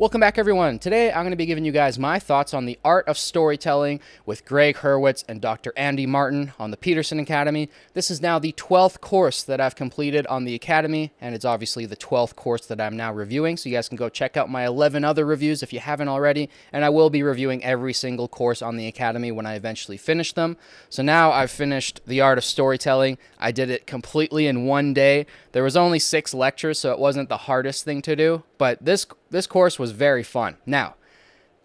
Welcome back, everyone. Today, I'm going to be giving you guys my thoughts on the art of storytelling with Greg Hurwitz and Dr. Andy Martin on the Peterson Academy. This is now the 12th course that I've completed on the Academy, and it's obviously the 12th course that I'm now reviewing, so you guys can go check out my 11 other reviews if you haven't already, and I will be reviewing every single course on the Academy when I eventually finish them. So now I've finished the art of storytelling. I did it completely in one day. There was only 6 lectures, so it wasn't the hardest thing to do, but this course was very fun. Now,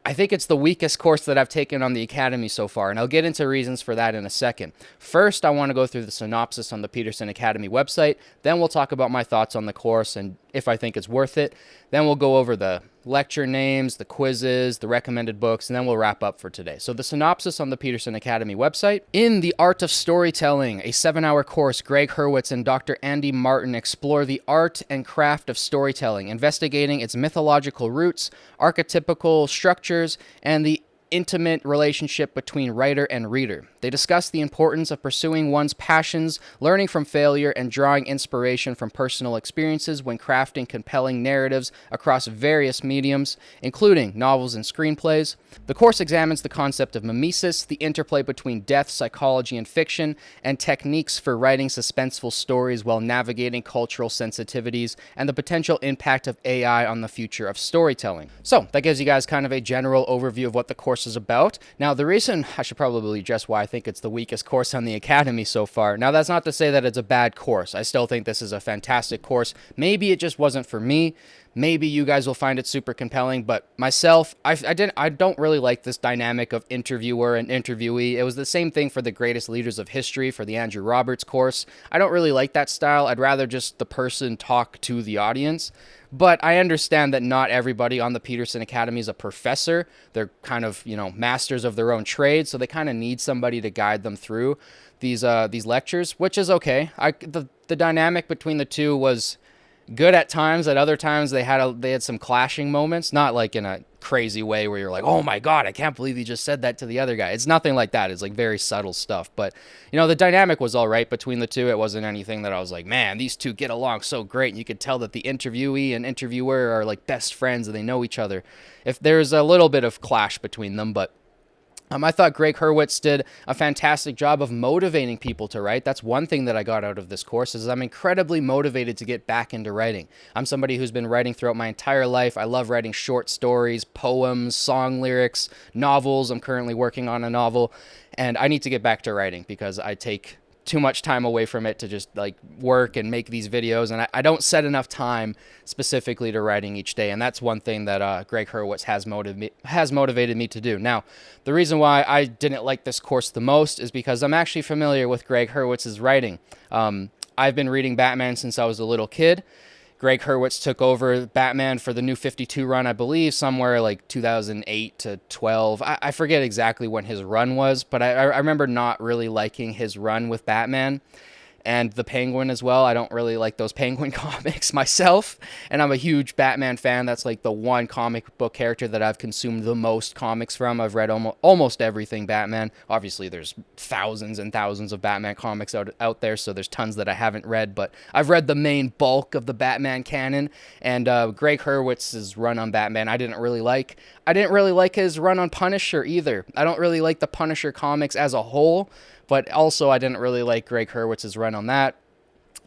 I think it's the weakest course that I've taken on the Academy so far, and I'll get into reasons for that in a second. First, I want to go through the synopsis on the Peterson Academy website, then we'll talk about my thoughts on the course and if I think it's worth it. Then we'll go over the lecture names, the quizzes, the recommended books, and then we'll wrap up for today. So the synopsis on the Peterson Academy website. In The Art of Storytelling, a 7-hour course, Greg Hurwitz and Dr. Andy Martin explore the art and craft of storytelling, investigating its mythological roots, archetypical structures, and the intimate relationship between writer and reader. They discuss the importance of pursuing one's passions, learning from failure, and drawing inspiration from personal experiences when crafting compelling narratives across various mediums, including novels and screenplays. The course examines the concept of mimesis, the interplay between death, psychology, and fiction, and techniques for writing suspenseful stories while navigating cultural sensitivities, and the potential impact of AI on the future of storytelling. So, that gives you guys kind of a general overview of what the course is about. Now, the reason I should probably address why I think it's the weakest course on the Academy so far. Now, that's not to say that it's a bad course. I still think this is a fantastic course. Maybe it just wasn't for me. Maybe you guys will find it super compelling, but myself, I don't really like this dynamic of interviewer and interviewee. It was the same thing for the Greatest Leaders of History for the Andrew Roberts course. I don't really like that style. I'd rather just the person talk to the audience. But I understand that not everybody on the Peterson Academy is a professor. They're kind of, masters of their own trade, so they kind of need somebody to guide them through these lectures, which is okay. The dynamic between the two was good at times. At other times, they had some clashing moments, not like in a crazy way where you're like, oh my God, I can't believe you just said that to the other guy. It's nothing like that. It's like very subtle stuff. But, the dynamic was all right between the two. It wasn't anything that I was like, man, these two get along so great. And you could tell that the interviewee and interviewer are like best friends and they know each other. If there's a little bit of clash between them, but I thought Greg Hurwitz did a fantastic job of motivating people to write. That's one thing that I got out of this course is I'm incredibly motivated to get back into writing. I'm somebody who's been writing throughout my entire life. I love writing short stories, poems, song lyrics, novels. I'm currently working on a novel, and I need to get back to writing because I take too much time away from it to just like work and make these videos, and I don't set enough time specifically to writing each day, and that's one thing that Greg Hurwitz has motivated me to do. Now, the reason why I didn't like this course the most is because I'm actually familiar with Greg Hurwitz's writing. I've been reading Batman since I was a little kid. Greg Hurwitz took over Batman for the New 52 run, I believe, somewhere like 2008 to 12. I forget exactly when his run was, but I remember not really liking his run with Batman. And the Penguin as well. I don't really like those Penguin comics myself, and I'm a huge Batman fan. That's like the one comic book character that I've consumed the most comics from. I've read almost everything Batman. Obviously, there's thousands and thousands of Batman comics out there, so there's tons that I haven't read, but I've read the main bulk of the Batman canon, and Greg Hurwitz's run on Batman I didn't really like. I didn't really like his run on Punisher either. I don't really like the Punisher comics as a whole, but also I didn't really like Greg Hurwitz's run on that.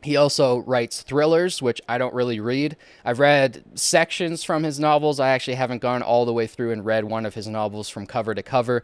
He also writes thrillers, which I don't really read. I've read sections from his novels. I actually haven't gone all the way through and read one of his novels from cover to cover,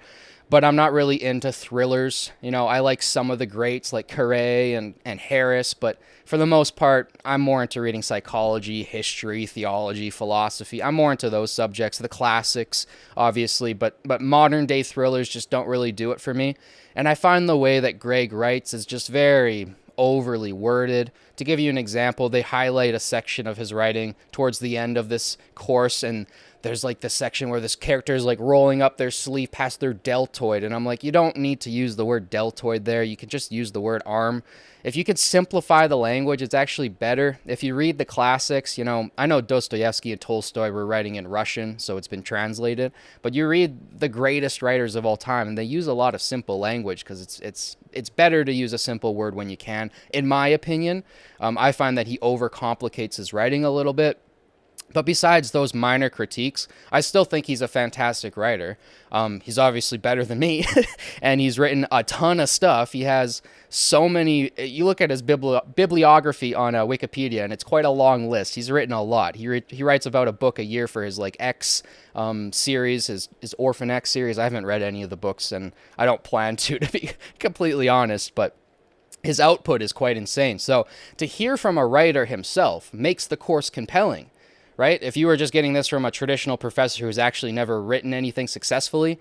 but I'm not really into thrillers. I like some of the greats like Carey and Harris, but for the most part, I'm more into reading psychology, history, theology, philosophy. I'm more into those subjects, the classics, obviously, but modern day thrillers just don't really do it for me. And I find the way that Greg writes is just very overly worded. To give you an example, they highlight a section of his writing towards the end of this course, and there's like this section where this character is like rolling up their sleeve past their deltoid, and I'm like, you don't need to use the word deltoid there. You can just use the word arm. If you could simplify the language, it's actually better. If you read the classics, I know Dostoevsky and Tolstoy were writing in Russian, so it's been translated, but you read the greatest writers of all time, and they use a lot of simple language because it's better to use a simple word when you can, in my opinion. I find that he overcomplicates his writing a little bit. But besides those minor critiques, I still think he's a fantastic writer. He's obviously better than me, and he's written a ton of stuff. He has so many. You look at his bibliography on Wikipedia, and it's quite a long list. He's written a lot. He writes about a book a year for his like X series, his Orphan X series. I haven't read any of the books, and I don't plan to be completely honest, but his output is quite insane. So to hear from a writer himself makes the course compelling, right? If you were just getting this from a traditional professor who's actually never written anything successfully,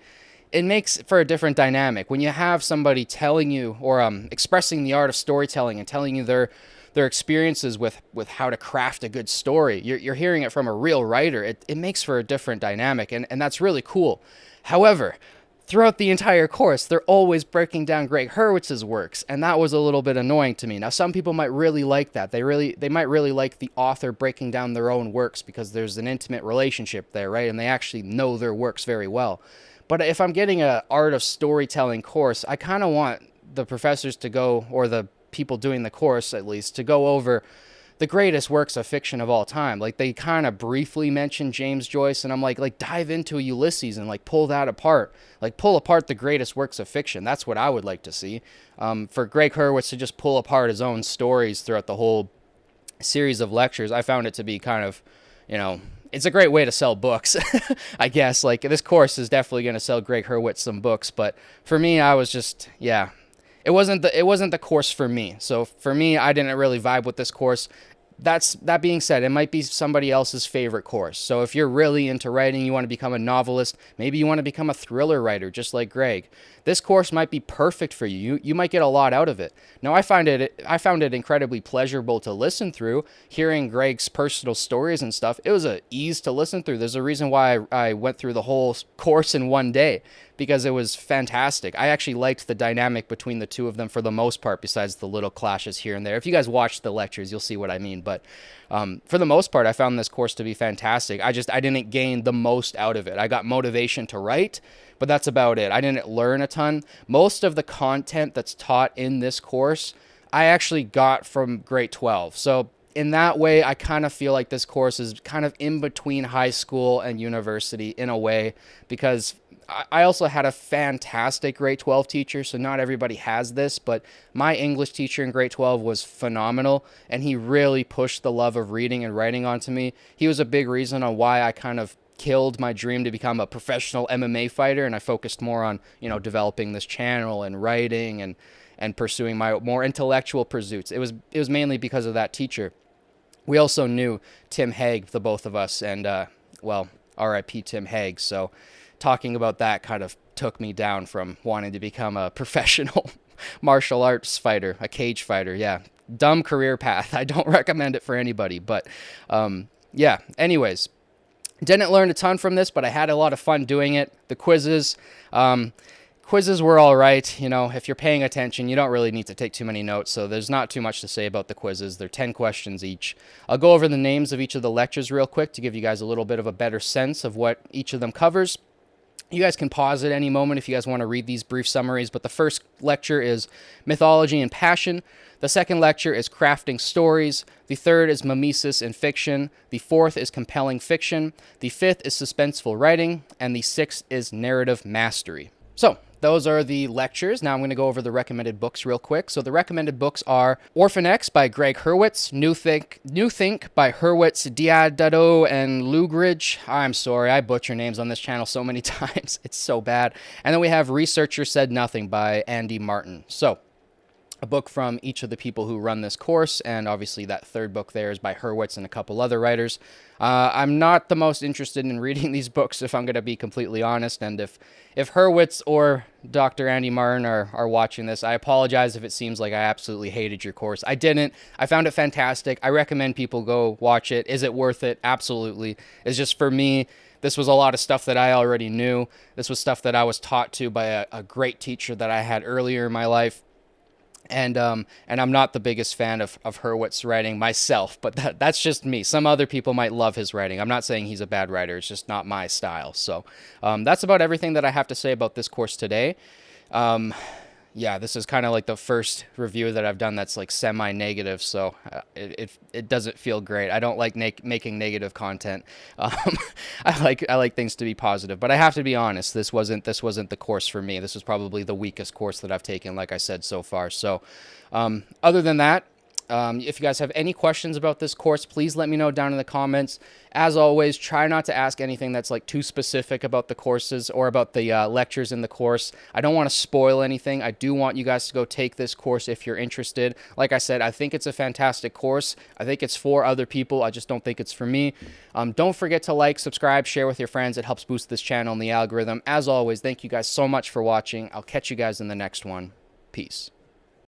it makes for a different dynamic. When you have somebody telling you or expressing the art of storytelling and telling you their experiences with how to craft a good story, you're hearing it from a real writer. It makes for a different dynamic, and that's really cool. However, throughout the entire course, they're always breaking down Greg Hurwitz's works, and that was a little bit annoying to me. Now, some people might really like that. They might really like the author breaking down their own works because there's an intimate relationship there, right? And they actually know their works very well. But if I'm getting a art of storytelling course, I kind of want the professors to go, or the people doing the course at least, to go over the greatest works of fiction of all time. Like, they kind of briefly mention James Joyce, and I'm like dive into Ulysses and like pull that apart. Like, pull apart the greatest works of fiction. That's what I would like to see. For Greg Hurwitz to just pull apart his own stories throughout the whole series of lectures, I found it to be kind of, it's a great way to sell books, I guess. Like, this course is definitely going to sell Greg Hurwitz some books, but for me, I was just, yeah. It wasn't the course for me. So for me, I didn't really vibe with this course. That being said, it might be somebody else's favorite course. So if you're really into writing, you want to become a novelist, maybe you want to become a thriller writer, just like Greg, this course might be perfect for you. You might get a lot out of it. Now, I found it incredibly pleasurable to listen through, hearing Greg's personal stories and stuff. It was a ease to listen through. There's a reason why I went through the whole course in one day, because it was fantastic. I actually liked the dynamic between the two of them for the most part, besides the little clashes here and there. If you guys watch the lectures, you'll see what I mean. But for the most part, I found this course to be fantastic. I didn't gain the most out of it. I got motivation to write, but that's about it. I didn't learn a ton. Most of the content that's taught in this course, I actually got from grade 12. So in that way, I kind of feel like this course is kind of in between high school and university in a way, because I also had a fantastic grade 12 teacher, so not everybody has this, but my English teacher in grade 12 was phenomenal, and he really pushed the love of reading and writing onto me. He was a big reason on why I kind of killed my dream to become a professional MMA fighter, and I focused more on, developing this channel and writing and pursuing my more intellectual pursuits. It was mainly because of that teacher. We also knew Tim Hague, the both of us, and, R.I.P. Tim Hague, so talking about that kind of took me down from wanting to become a professional martial arts fighter, a cage fighter. Yeah, dumb career path. I don't recommend it for anybody. But yeah, anyways, didn't learn a ton from this, but I had a lot of fun doing it. The quizzes were all right. If you're paying attention, you don't really need to take too many notes, so there's not too much to say about the quizzes. They're 10 questions each. I'll go over the names of each of the lectures real quick to give you guys a little bit of a better sense of what each of them covers. You guys can pause at any moment if you guys want to read these brief summaries, but the first lecture is Mythology and Passion. The second lecture is Crafting Stories. The third is Mimesis in Fiction. The fourth is Compelling Fiction. The fifth is Suspenseful Writing. And the sixth is Narrative Mastery. So, those are the lectures. Now I'm going to go over the recommended books real quick. So the recommended books are Orphan X by Greg Hurwitz, New Think by Hurwitz, Diodado, and Lugridge. I'm sorry, I butcher names on this channel so many times. It's so bad. And then we have Researcher Said Nothing by Andy Martin. So a book from each of the people who run this course, and obviously that third book there is by Hurwitz and a couple other writers. I'm not the most interested in reading these books, if I'm going to be completely honest, and if Hurwitz or Dr. Andy Martin are watching this, I apologize if it seems like I absolutely hated your course. I didn't. I found it fantastic. I recommend people go watch it. Is it worth it? Absolutely. It's just, for me, this was a lot of stuff that I already knew. This was stuff that I was taught to by a great teacher that I had earlier in my life. And I'm not the biggest fan of Hurwitz's writing myself, but that's just me. Some other people might love his writing. I'm not saying he's a bad writer. It's just not my style. So that's about everything that I have to say about this course today. Yeah, this is kind of like the first review that I've done that's like semi-negative, so it doesn't feel great. I don't like making negative content. Um, I like things to be positive, but I have to be honest. This wasn't the course for me. This was probably the weakest course that I've taken, like I said so far. So, other than that, if you guys have any questions about this course, please let me know down in the comments. As always, try not to ask anything that's like too specific about the courses or about the lectures in the course. I don't want to spoil anything. I do want you guys to go take this course if you're interested. Like I said, I think it's a fantastic course. I think it's for other people. I just don't think it's for me. Don't forget to like, subscribe, share with your friends. It helps boost this channel and the algorithm. As always, thank you guys so much for watching. I'll catch you guys in the next one. Peace.